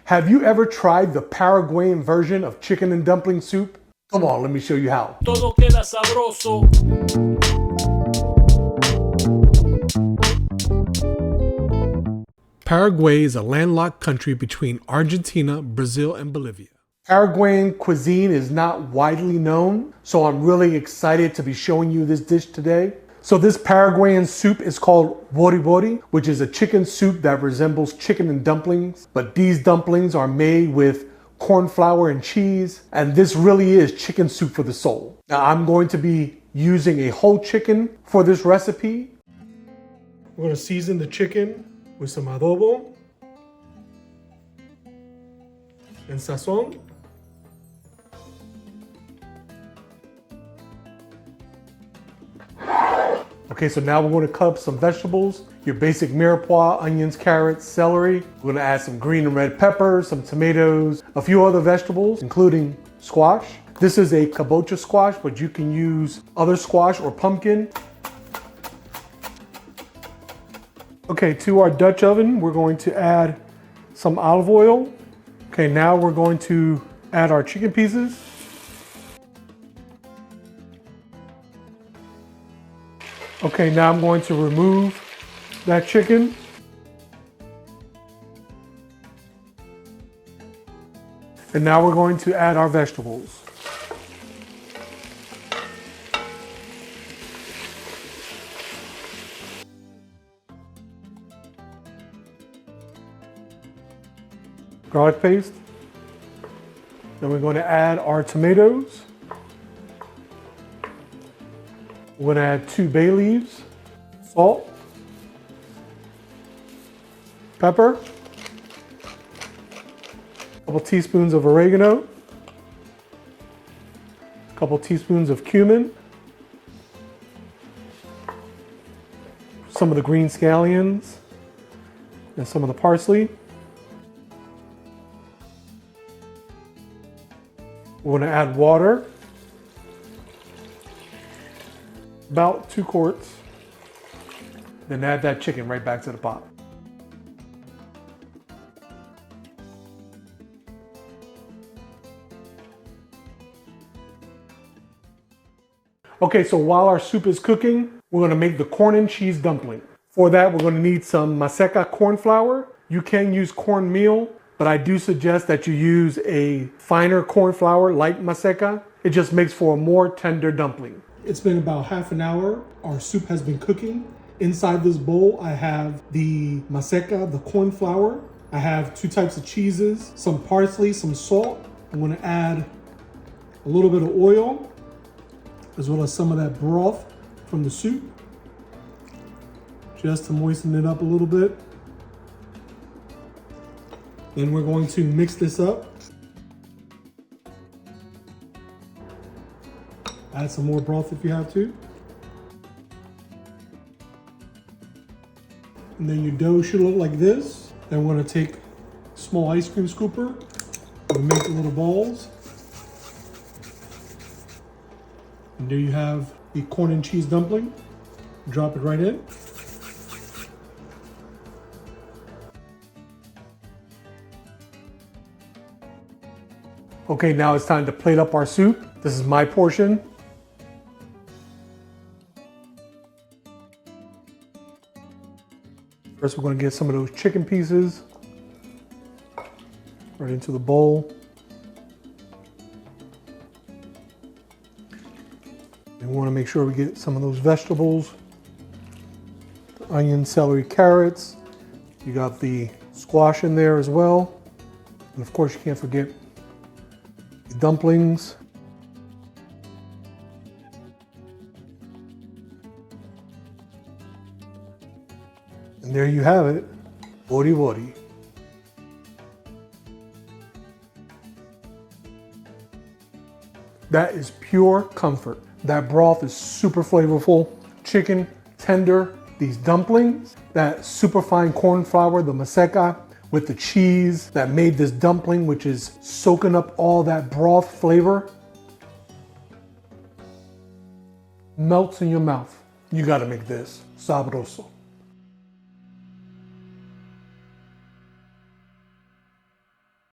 Have you ever tried the Paraguayan version of chicken and dumpling soup? Come on, let me show you how. Todo queda sabroso. Paraguay is a landlocked country between Argentina, Brazil, and Bolivia. Paraguayan cuisine is not widely known, so I'm really excited to be showing you this dish today. So this Paraguayan soup is called Vori Vori, which is a chicken soup that resembles chicken and dumplings, but these dumplings are made with corn flour and cheese, and this really is chicken soup for the soul. Now I'm going to be using a whole chicken for this recipe. We're going to season the chicken with some adobo and sazon. Okay, so now we're going to cut up some vegetables. Your basic mirepoix, onions, carrots, celery. We're going to add some green and red peppers, some tomatoes, a few other vegetables, including squash. This is a kabocha squash, but you can use other squash or pumpkin. Okay, to our Dutch oven, we're going to add some olive oil. Okay, now we're going to add our chicken pieces. Okay, now I'm going to remove that chicken. And now we're going to add our vegetables. Garlic paste. Then we're going to add our tomatoes. We're going to add 2 bay leaves, salt, pepper, a couple teaspoons of oregano, a couple teaspoons of cumin, some of the green scallions, and some of the parsley. We're going to add water. About 2 quarts. Then add that chicken right back to the pot. Okay, so while our soup is cooking, we're going to make the corn and cheese dumpling. For that, we're going to need some maseca corn flour. You can use cornmeal, but I do suggest that you use a finer corn flour like maseca. It just makes for a more tender dumpling. It's been about half an hour. Our soup has been cooking. Inside this bowl, I have the maseca, the corn flour. I have 2 types of cheeses, some parsley, some salt. I'm gonna add a little bit of oil, as well as some of that broth from the soup, just to moisten it up a little bit. Then we're going to mix this up. Add some more broth if you have to. And then your dough should look like this. Then we're gonna take a small ice cream scooper and make the little balls. And there you have the corn and cheese dumpling. Drop it right in. Okay, now it's time to plate up our soup. This is my portion. First, we're going to get some of those chicken pieces right into the bowl. And we want to make sure we get some of those vegetables. The onion, celery, carrots. You got the squash in there as well. And of course, you can't forget the dumplings. And there you have it, Vori Vori. That is pure comfort. That broth is super flavorful. Chicken, tender. These dumplings, that super fine corn flour, the maseca, with the cheese that made this dumpling, which is soaking up all that broth flavor. Melts in your mouth. You gotta make this Sabroso.